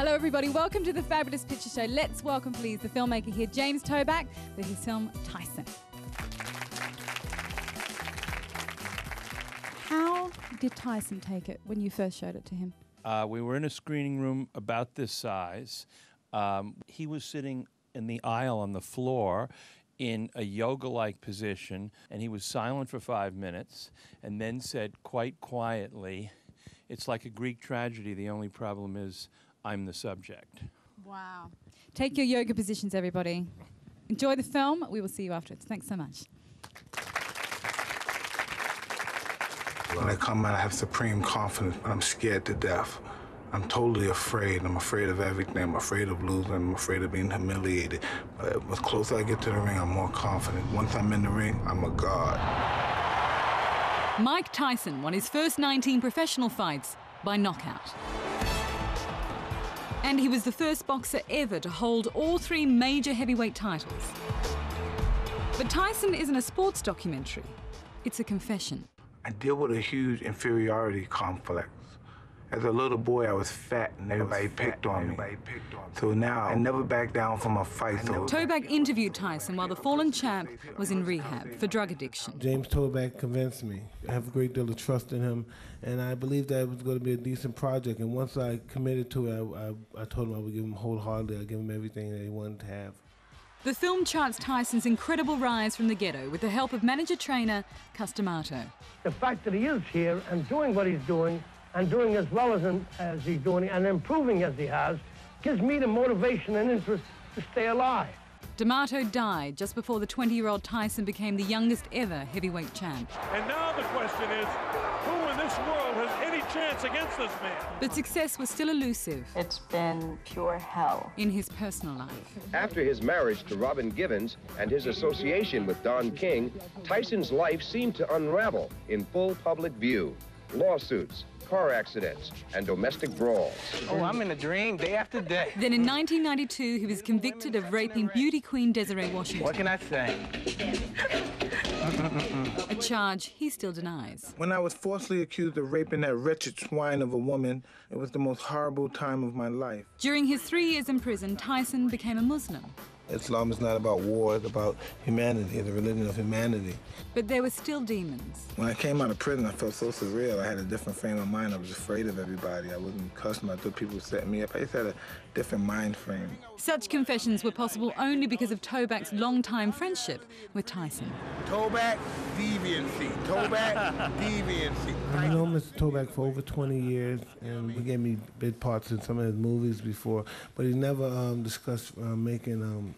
Hello everybody, welcome to the Fabulous Picture Show. Let's welcome please the filmmaker here, James Toback, with his film Tyson. How did Tyson take it when you first showed it to him? We were in a screening room about this size. He was sitting in the aisle on the floor in a yoga-like position, and he was silent for 5 minutes and then said quite quietly, "It's like a Greek tragedy. The only problem is I'm the subject." Wow. Take your yoga positions, everybody. Enjoy the film. We will see you afterwards. Thanks so much. When I come out, I have supreme confidence, but I'm scared to death. I'm totally afraid. I'm afraid of everything. I'm afraid of losing. I'm afraid of being humiliated. But the closer I get to the ring, I'm more confident. Once I'm in the ring, I'm a god. Mike Tyson won his first 19 professional fights by knockout. And he was the first boxer ever to hold all 3 major heavyweight titles. But Tyson isn't a sports documentary. It's a confession. I deal with a huge inferiority complex. As a little boy, I was fat and everybody picked on me. So now I never back down from a fight. Toback interviewed Tyson while the fallen champ was in rehab for drug addiction. James Toback convinced me. I have a great deal of trust in him, and I believed that it was going to be a decent project. And once I committed to it, I told him I would give him wholeheartedly. I'd give him everything that he wanted to have. The film charts Tyson's incredible rise from the ghetto with the help of manager-trainer Cus D'Amato. The fact that he is here and doing what he's doing, and doing as well as he's doing, and improving as he has, gives me the motivation and interest to stay alive. D'Amato died just before the 20-year-old Tyson became the youngest ever heavyweight champ. And now the question is, who in this world has any chance against this man? But success was still elusive. It's been pure hell. In his personal life. After his marriage to Robin Givens and his association with Don King, Tyson's life seemed to unravel in full public view. Lawsuits, car accidents, and domestic brawls. Oh, I'm in a dream day after day. Then in 1992, he was convicted of raping beauty queen Desiree Washington. What can I say? A charge he still denies. When I was falsely accused of raping that wretched swine of a woman, it was the most horrible time of my life. During his 3 years in prison, Tyson became a Muslim. Islam is not about war, it's about humanity, it's a religion of humanity. But there were still demons. When I came out of prison, I felt so surreal. I had a different frame of mind. I was afraid of everybody. I wasn't accustomed. I thought people would set me up. I just had a different mind frame. Such confessions were possible only because of Toback's long-time friendship with Tyson. Toback, deviancy. Toback, deviancy. I've known Mr. Toback for over 20 years, and he gave me big parts in some of his movies before, but he never discussed making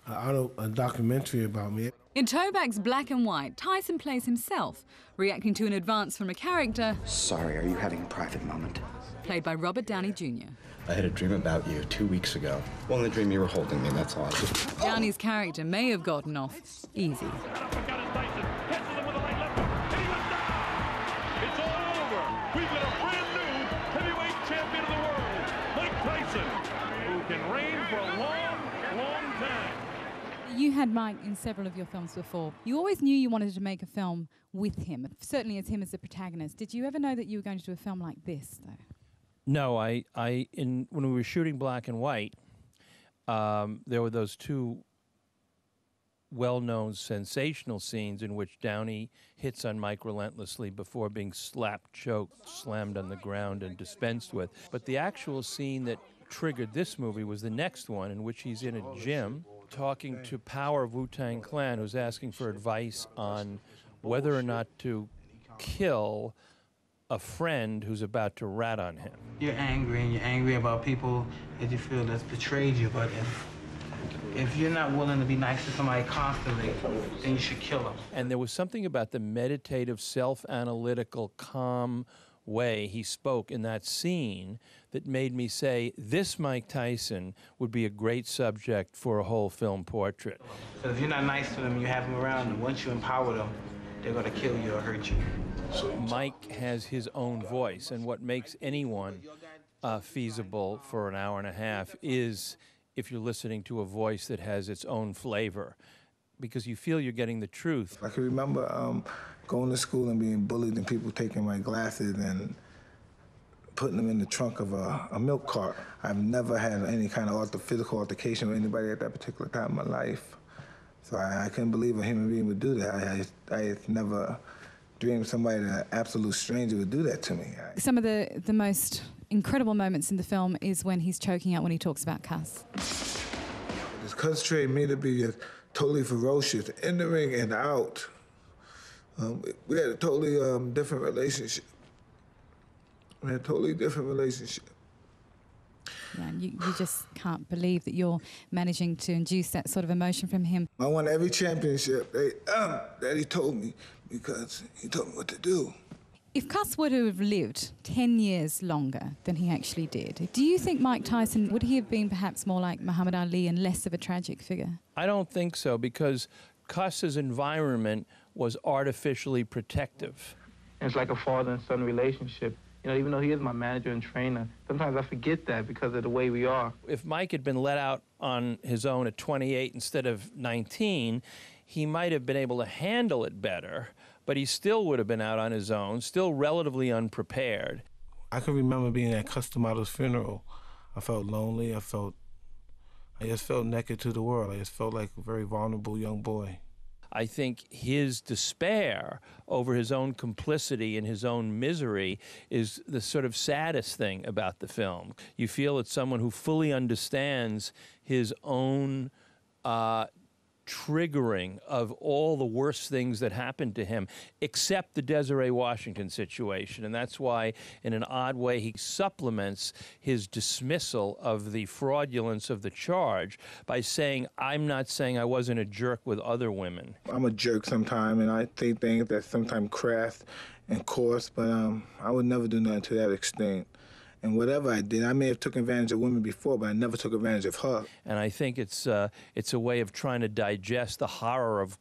a documentary about me. In Toback's Black and White, Tyson plays himself, reacting to an advance from a character... Sorry, are you having a private moment? ...played by Robert Downey Jr. I had a dream about you 2 weeks ago. Well, in the dream you were holding me, that's all. Downey's character may have gotten off easy. You had Mike in several of your films before. You always knew you wanted to make a film with him, certainly as him as the protagonist. Did you ever know that you were going to do a film like this, though? No, when we were shooting Black and White, there were those 2 well-known sensational scenes in which Downey hits on Mike relentlessly before being slapped, choked, slammed on the ground, and dispensed with. But the actual scene that triggered this movie was the next one, in which he's in a gym talking to Power of Wu-Tang Clan, who's asking for advice on whether or not to kill a friend who's about to rat on him. You're angry, and you're angry about people that you feel that's betrayed you, but if you're not willing to be nice to somebody constantly, then you should kill them. And there was something about the meditative, self-analytical, calm way he spoke in that scene that made me say, this Mike Tyson would be a great subject for a whole film portrait. So if you're not nice to them, you have them around, and once you empower them, they're going to kill you or hurt you. Mike has his own voice, and what makes anyone feasible for an hour and a half is if you're listening to a voice that has its own flavor, because you feel you're getting the truth. I can remember going to school and being bullied and people taking my glasses and putting him in the trunk of a milk cart. I've never had any kind of physical altercation with anybody at that particular time in my life. So I couldn't believe a human being would do that. I never dreamed somebody, an absolute stranger, would do that to me. Some of the most incredible moments in the film is when he's choking out when he talks about Cuss. This Cuss trained me to be totally ferocious in the ring and out. We had a totally different relationship. Yeah, and you just can't believe that you're managing to induce that sort of emotion from him. I won every championship that he told me, because he told me what to do. If Cuss were to have lived 10 years longer than he actually did, do you think Mike Tyson, would he have been perhaps more like Muhammad Ali and less of a tragic figure? I don't think so, because Cuss's environment was artificially protective. It's like a father and son relationship. You know, even though he is my manager and trainer, sometimes I forget that because of the way we are. If Mike had been let out on his own at 28 instead of 19, he might have been able to handle it better, but he still would have been out on his own, still relatively unprepared. I can remember being at Cuss D'Amato's funeral. I felt lonely. I just felt naked to the world. I just felt like a very vulnerable young boy. I think his despair over his own complicity and his own misery is the sort of saddest thing about the film. You feel it's someone who fully understands his own triggering of all the worst things that happened to him, except the Desiree Washington situation. And that's why, in an odd way, he supplements his dismissal of the fraudulence of the charge by saying, I'm not saying I wasn't a jerk with other women. I'm a jerk sometimes, and I say things that sometimes crass and coarse, but I would never do nothing to that extent. And whatever I did, I may have taken advantage of women before, but I never took advantage of her. And I think it's a way of trying to digest the horror of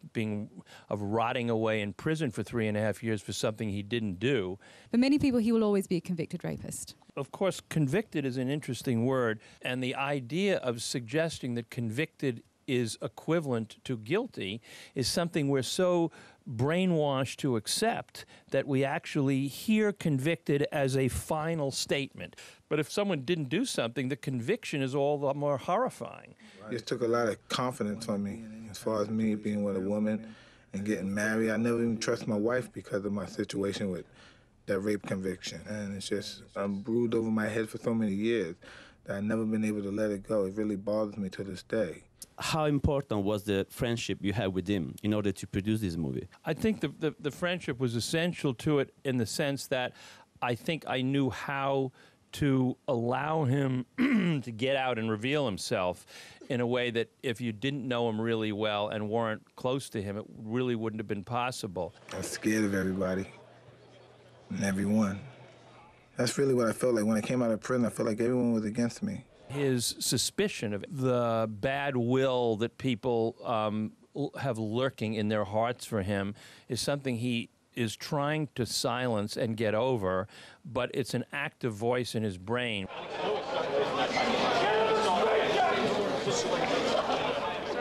rotting away in prison for 3.5 years for something he didn't do. For many people, he will always be a convicted rapist. Of course, convicted is an interesting word, and the idea of suggesting that convicted is equivalent to guilty is something we're so brainwashed to accept that we actually hear convicted as a final statement. But if someone didn't do something, the conviction is all the more horrifying. It took a lot of confidence from me as far as me being with a woman and getting married. I never even trust my wife because of my situation with that rape conviction. And it's just, I'm brooded over my head for so many years that I've never been able to let it go. It really bothers me to this day. How important was the friendship you had with him in order to produce this movie? I think the friendship was essential to it in the sense that I think I knew how to allow him to get out and reveal himself in a way that if you didn't know him really well and weren't close to him, it really wouldn't have been possible. I was scared of everybody and everyone. That's really what I felt like when I came out of prison. I felt like everyone was against me. His suspicion of the bad will that people have lurking in their hearts for him is something he is trying to silence and get over, but it's an active voice in his brain.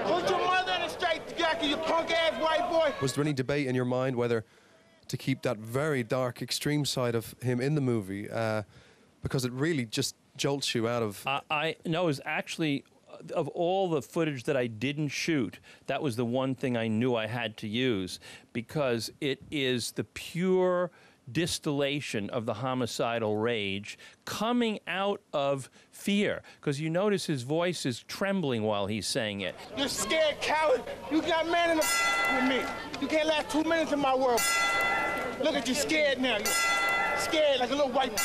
Put your mother in a straight jacket, you punk-ass white boy! Was there any debate in your mind whether to keep that very dark, extreme side of him in the movie, because it really just jolts you out of... No, it was actually, of all the footage that I didn't shoot, that was the one thing I knew I had to use, because it is the pure distillation of the homicidal rage coming out of fear, because you notice his voice is trembling while he's saying it. You're scared, coward. You got man in the with me. You can't last 2 minutes in my world. Look at you, scared now. You're scared like a little white...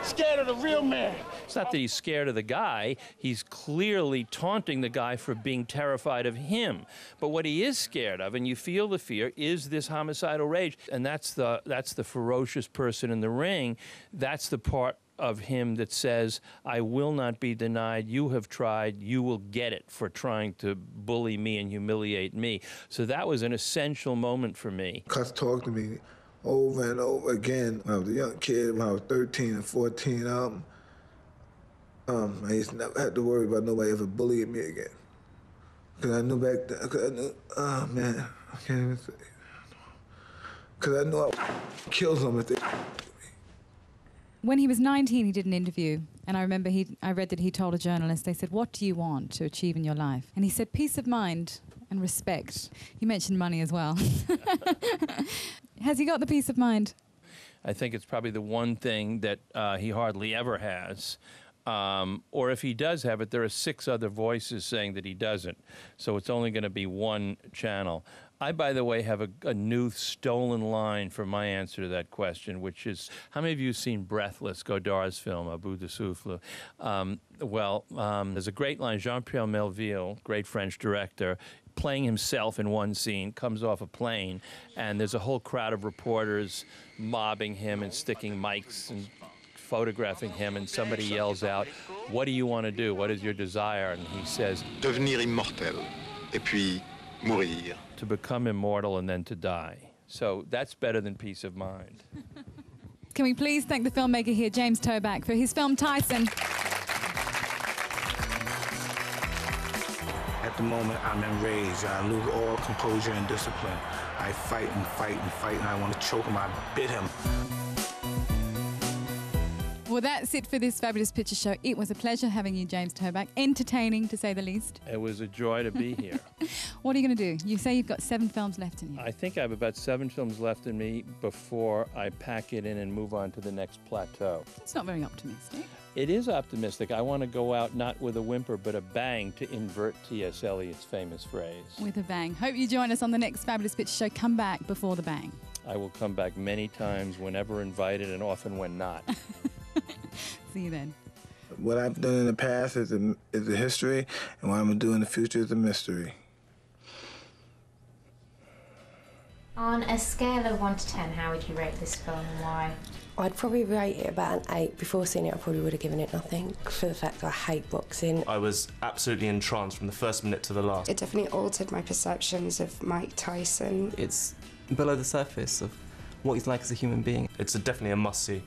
Scared of the real man. It's not that he's scared of the guy. He's clearly taunting the guy for being terrified of him. But what he is scared of, and you feel the fear, is this homicidal rage. And that's the ferocious person in the ring. That's the part of him that says, I will not be denied. You have tried. You will get it for trying to bully me and humiliate me. So that was an essential moment for me. Cuss talked to me over and over again. When I was a young kid, when I was 13 and 14, I used to never have to worry about nobody ever bullying me again. Because I knew back then, because I knew, oh man, I can't even say it. Because I knew I would kill them if they When he was 19, he did an interview, and I remember I read that he told a journalist, they said, "What do you want to achieve in your life?" And he said, "Peace of mind and respect." He mentioned money as well. Has he got the peace of mind? I think it's probably the one thing that he hardly ever has. Or if he does have it, there are 6 other voices saying that he doesn't. So it's only going to be one channel. I, by the way, have a new stolen line for my answer to that question, which is, how many of you have seen Breathless, Godard's film, À bout de souffle? There's a great line, Jean-Pierre Melville, great French director, playing himself in one scene, comes off a plane, and there's a whole crowd of reporters mobbing him and sticking mics and photographing him, and somebody yells out, "What do you want to do? What is your desire?" And he says, Devenir immortel, et puis mourir. To become immortal and then to die. So that's better than peace of mind. Can we please thank the filmmaker here, James Toback, for his film Tyson. At the moment, I'm enraged. I lose all composure and discipline. I fight and fight and fight, and I want to choke him. I bit him. Well, that's it for this Fabulous Picture Show. It was a pleasure having you, James Toback. Entertaining, to say the least. It was a joy to be here. What are you going to do? You say you've got 7 films left in you. I think I have about 7 films left in me before I pack it in and move on to the next plateau. That's not very optimistic. It is optimistic. I want to go out not with a whimper, but a bang, to invert T.S. Eliot's famous phrase. With a bang. Hope you join us on the next Fabulous Picture Show. Come back before the bang. I will come back many times, whenever invited, and often when not. See you then. What I've done in the past is a history, and what I'm going to do in the future is a mystery. On a scale of 1 to 10, how would you rate this film and why? I'd probably rate it about an 8. Before seeing it, I probably would have given it nothing, for the fact that I hate boxing. I was absolutely entranced from the first minute to the last. It definitely altered my perceptions of Mike Tyson. It's below the surface of what he's like as a human being. It's definitely a must-see.